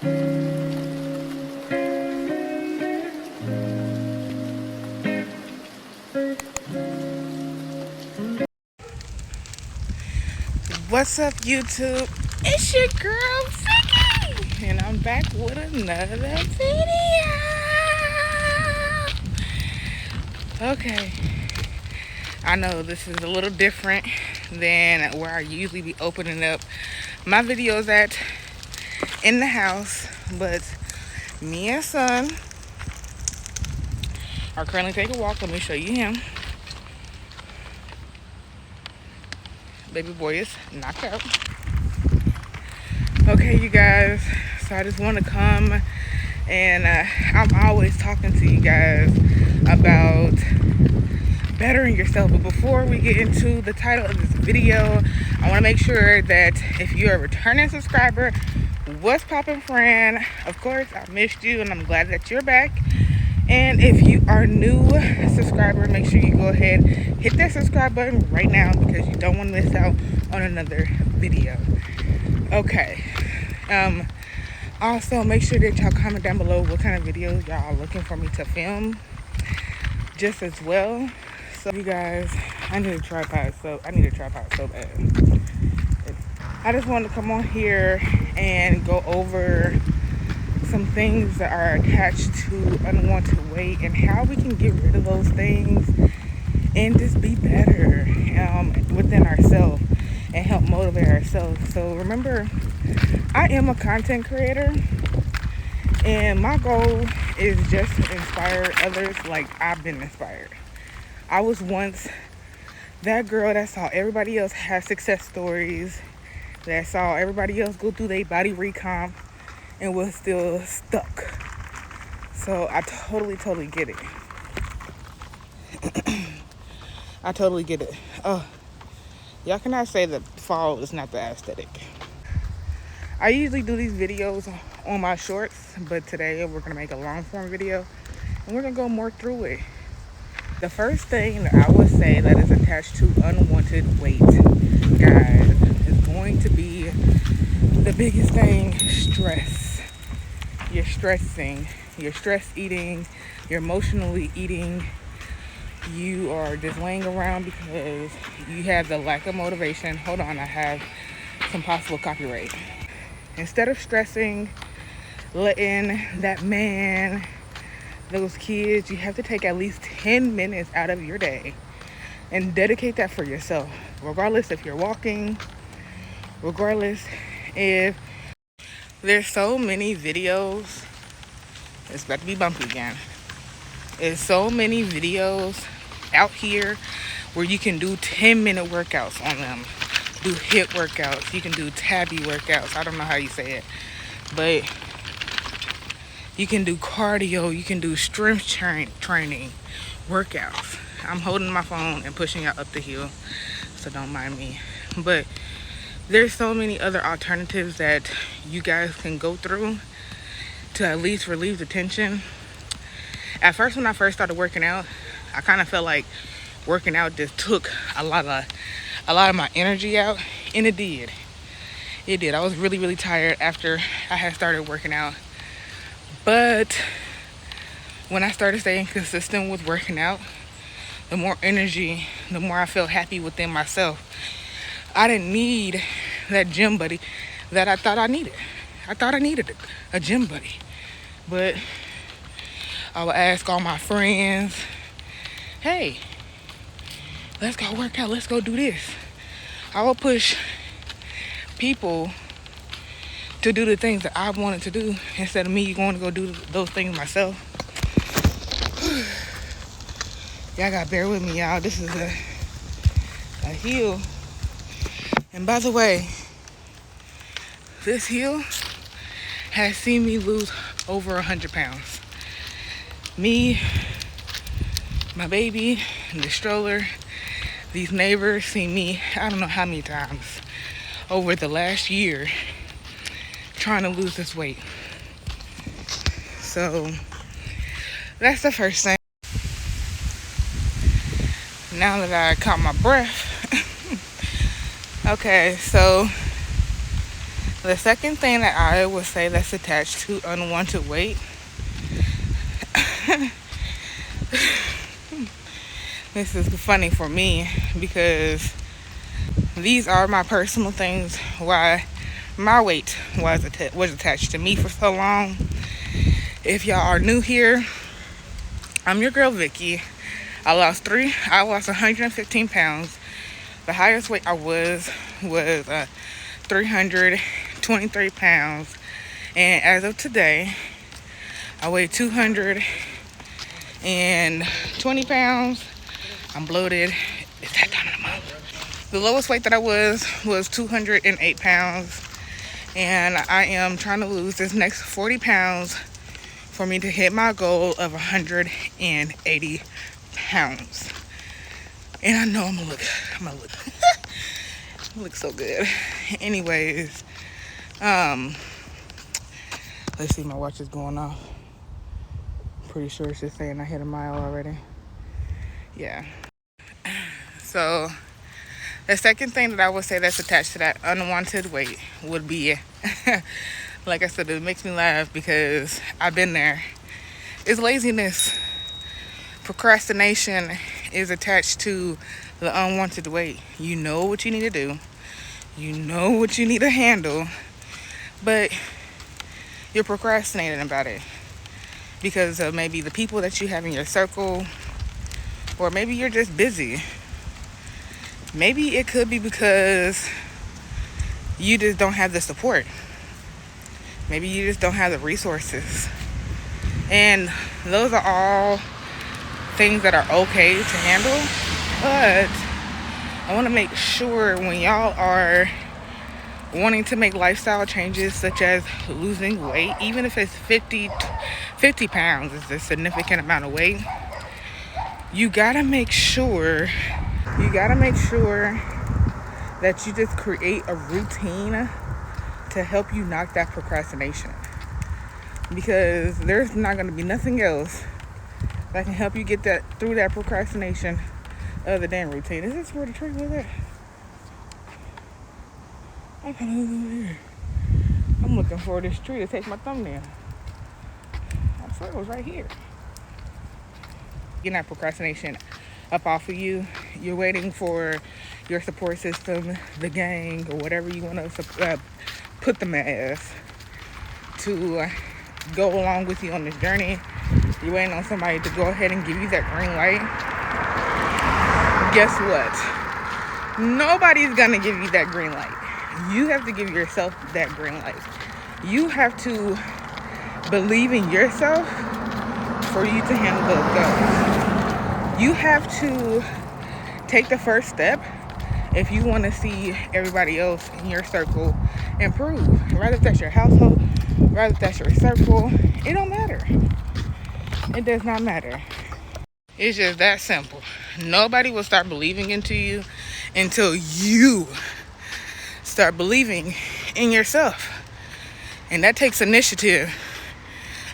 What's up, YouTube? It's your girl Vicky, and I'm back with another video. Okay, I know this is a little different than where I usually be opening up my videos at in the house, but me and son are currently taking a walk. Let me show you him. Baby boy is knocked out. Okay, you guys, so I just want to come and I'm always talking to you guys about bettering yourself, but before we get into the title of this video, I want to make sure that if you're a returning subscriber, what's poppin' friend, of course I missed you and I'm glad that you're back. And if you are new subscriber, make sure you go ahead, hit that subscribe button right now because you don't want to miss out on another video. Okay. Also, make sure that y'all comment down below what kind of videos y'all are looking for me to film just as well. So you guys, I need a tripod so bad. I just wanted to come on here and go over some things that are attached to unwanted weight and how we can get rid of those things and just be better within ourselves and help motivate ourselves. So remember, I am a content creator and my goal is just to inspire others like I've been inspired. I was once that girl that saw everybody else have success stories, that saw everybody else go through their body recomp and was still stuck. So I totally get it. I totally get it. Oh, y'all cannot say that fall is not the aesthetic. I usually do these videos on my shorts, but today we're gonna make a long form video and we're gonna go more through it. The first thing that I would say that is attached to unwanted weight, guys, is going to be the biggest thing: stress. You're stressing, you're stress eating, you're emotionally eating, you are just laying around because you have the lack of motivation. Hold on, I have some possible copyright. Instead of stressing, letting that man, those kids, you have to take at least 10 minutes out of your day and dedicate that for yourself, regardless if you're walking, regardless if there's so many videos. It's about to be bumpy again. There's so many videos out here where you can do 10-minute workouts on them. Do hip workouts. You can do tabby workouts. I don't know how you say it. But you can do cardio. You can do strength training workouts. I'm holding my phone and pushing it up the hill, so don't mind me. But there's so many other alternatives that you guys can go through to at least relieve the tension. At first, when I first started working out, I kind of felt like working out just took a lot of my energy out, and it did. It did. I was really tired after I had started working out. But when I started staying consistent with working out, the more energy, the more I felt happy within myself. I didn't need that gym buddy that I thought I needed. I thought I needed a gym buddy. But I would ask all my friends, hey, let's go work out, let's go do this. I would push people to do the things that I wanted to do instead of me going to go do those things myself. Y'all gotta bear with me, y'all. This is a hill. And by the way, this hill has seen me lose over 100 pounds. Me, my baby, and the stroller, these neighbors see me, I don't know how many times over the last year trying to lose this weight. So that's the first thing. Now that I caught my breath. Okay, so The second thing that I would say that's attached to unwanted weight, this is funny for me because these are my personal things why my weight was attached to me for so long. If y'all are new here, I'm your girl Vicky. I lost 115 pounds. The highest weight I was 323 pounds. And as of today, I weigh 220 pounds. I'm bloated. It's that time of the month. The lowest weight that I was 208 pounds. And I am trying to lose this next 40 pounds for me to hit my goal of 180 pounds. And I know I'm gonna look so good. Anyways, let's see, my watch is going off. Pretty sure it's just saying I hit a mile already. Yeah. So the second thing that I would say that's attached to that unwanted weight would be, like I said, it makes me laugh because I've been there. It's laziness. Procrastination is attached to the unwanted weight. You know what you need to do. You know what you need to handle. But you're procrastinating about it because of maybe the people that you have in your circle, or maybe you're just busy. Maybe it could be because you just don't have the support. Maybe you just don't have the resources. And those are all things that are okay to handle. But I want to make sure when y'all are wanting to make lifestyle changes such as losing weight, even if it's 50 pounds is a significant amount of weight, you gotta make sure that you just create a routine to help you knock that procrastination, because there's not going to be nothing else that can help you get that through that procrastination other than routine. Is this where the tree was at? I can't look over here. I'm looking for this tree to take my thumbnail. I swear it was right here. Getting that procrastination up off of you. You're waiting for your support system, the gang, or whatever you want to put them as, to go along with you on this journey. You're waiting on somebody to go ahead and give you that green light. Guess what? Nobody's gonna give you that green light. You have to give yourself that green light. You have to believe in yourself for you to handle those goals. You have to take the first step if you want to see everybody else in your circle improve. Rather if that's your household, rather if that's your circle, it don't matter. It does not matter. It's just that simple. Nobody will start believing into you until you start believing in yourself. And that takes initiative.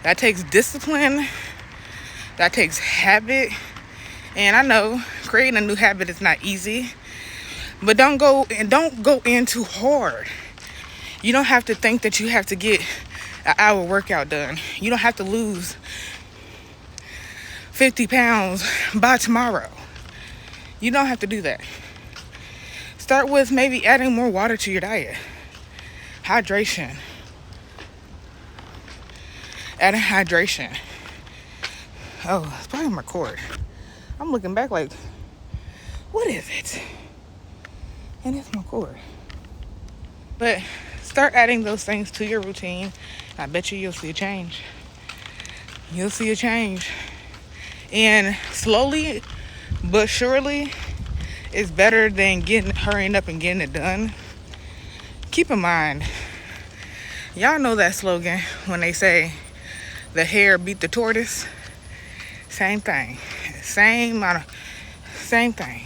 That takes discipline. That takes habit. And I know creating a new habit is not easy, but don't go in too hard. You don't have to think that you have to get an hour workout done. You don't have to lose 50 pounds by tomorrow. You don't have to do that. Start with maybe adding more water to your diet. Hydration. Adding hydration. Oh, it's probably my cord. I'm looking back like, what is it? And it's my cord. But start adding those things to your routine. I bet you'll see a change. You'll see a change. And slowly but surely, it's better than hurrying up and getting it done. Keep in mind, y'all know that slogan when they say the hare beat the tortoise. Same thing. Same thing.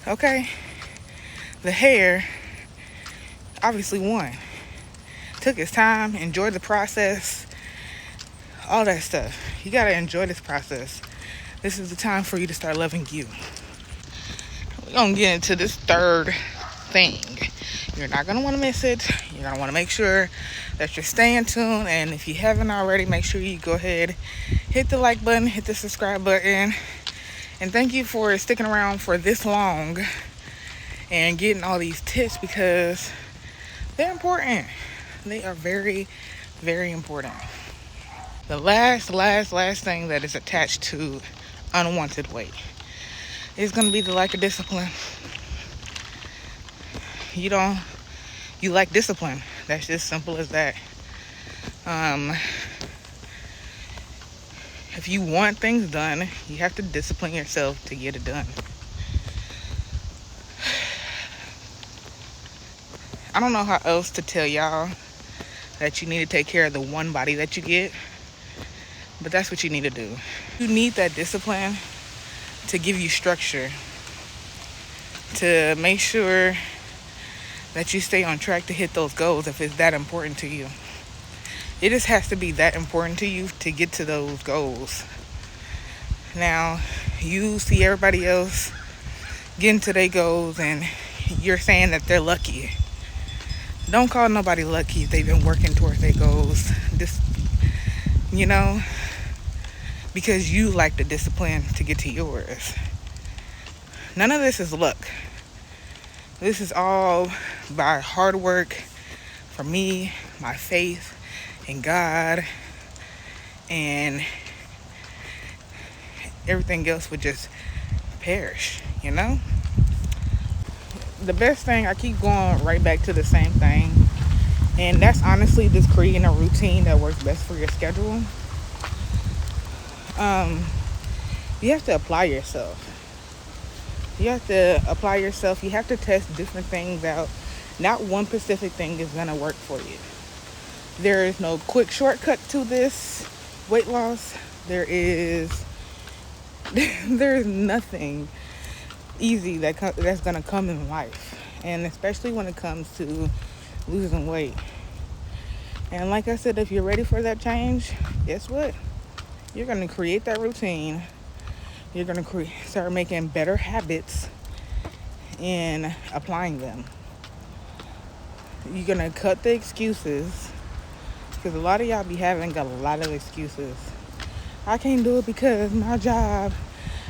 Okay? The hare obviously won. Took his time, enjoyed the process, all that stuff. You gotta enjoy this process. This is the time for you to start loving you. We're gonna get into this third thing. You're not going to want to miss it. You're going to want to make sure that you're staying tuned. And if you haven't already, make sure you go ahead, hit the like button, hit the subscribe button. And thank you for sticking around for this long and getting all these tips, because they're important. They are very, very important. The last thing that is attached to unwanted weight is going to be the lack of discipline. You lack discipline. That's just simple as that. If you want things done, you have to discipline yourself to get it done. I don't know how else to tell y'all that you need to take care of the one body that you get, but that's what you need to do. You need that discipline to give you structure, to make sure that you stay on track to hit those goals if it's that important to you. It just has to be that important to you to get to those goals. Now, you see everybody else getting to their goals and you're saying that they're lucky. Don't call nobody lucky if they've been working towards their goals. Just, because you lack the discipline to get to yours. None of this is luck. This is all by hard work for me, my faith in God, and everything else would just perish, The best thing, I keep going right back to the same thing, and that's honestly just creating a routine that works best for your schedule. You have to apply yourself. You have to test different things out. Not one specific thing is going to work for you. There is no quick shortcut to this weight loss. There's nothing easy that's going to come in life. And especially when it comes to losing weight. And like I said, if you're ready for that change, guess what? You're going to create that routine. You're going to start making better habits and applying them. You're going to cut the excuses, because a lot of y'all be having a lot of excuses. I can't do it because my job,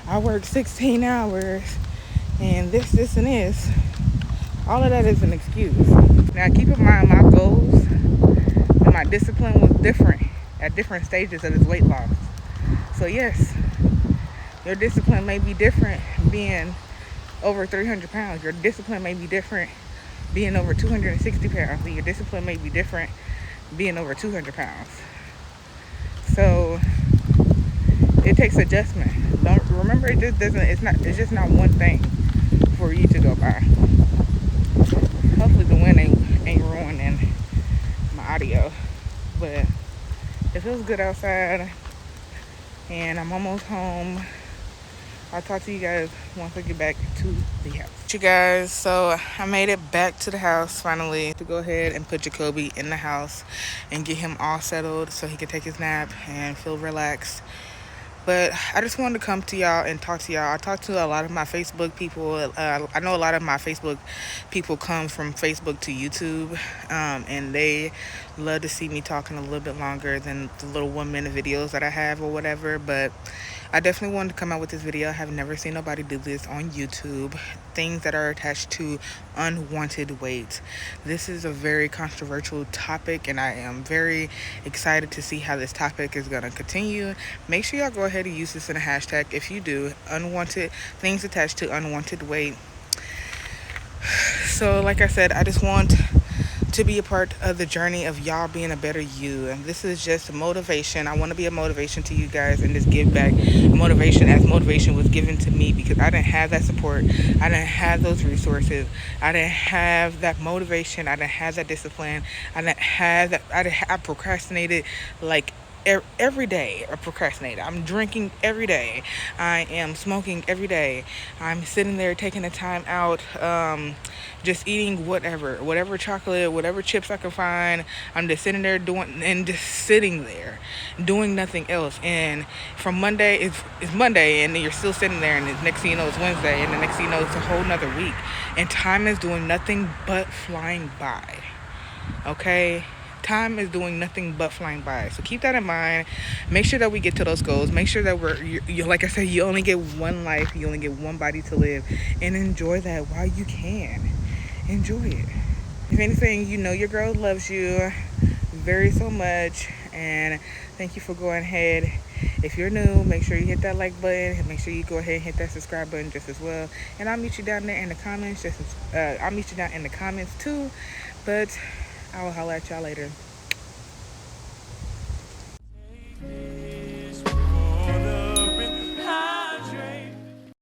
I work 16 hours and this and this. All of that is an excuse. Now keep in mind, my goals and my discipline was different at different stages of this weight loss. So yes, your discipline may be different being over 300 pounds. Your discipline may be different being over 260 pounds. And your discipline may be different being over 200 pounds. So it takes adjustment. Remember, it's just not one thing for you to go by. Hopefully the wind ain't ruining my audio. But it feels good outside, and I'm almost home. I'll talk to you guys once I get back to the house. You guys, so I made it back to the house finally to go ahead and put Jacoby in the house and get him all settled so he can take his nap and feel relaxed. But I just wanted to come to y'all and talk to y'all. I talked to a lot of my Facebook people. I know a lot of my Facebook people come from Facebook to YouTube, and they love to see me talking a little bit longer than the little 1-minute videos that I have or whatever. But I definitely wanted to come out with this video. I have never seen nobody do this on YouTube. Things that are attached to unwanted weight. This is a very controversial topic, and I am very excited to see how this topic is going to continue. Make sure y'all go ahead and use this in a hashtag if you do. Unwanted things attached to unwanted weight. So like I said, I just want to be a part of the journey of y'all being a better you, and this is just a motivation. I want to be a motivation to you guys and just give back motivation as motivation was given to me, because I didn't have that support, I didn't have those resources, I didn't have that motivation, I didn't have that discipline, I didn't have that. I procrastinated like every day a procrastinator. I'm drinking every day. I am smoking every day. I'm sitting there taking the time out, just eating whatever chocolate, whatever chips I can find. I'm just sitting there just sitting there, doing nothing else. And from Monday, it's Monday, and then you're still sitting there, and the next thing you know, it's Wednesday, and the next thing you know, it's a whole nother week, and time is doing nothing but flying by. Okay, time is doing nothing but flying by. So keep that in mind. Make sure that we get to those goals. Make sure that you like I said, you only get one life, you only get one body to live, and enjoy that while you can. Enjoy it. If anything, you know your girl loves you very so much, and thank you for going ahead. If you're new, make sure you hit that like button, and make sure you go ahead and hit that subscribe button just as well. And I'll meet you down there in the comments. I'll meet you down in the comments too. But I will holler at y'all later.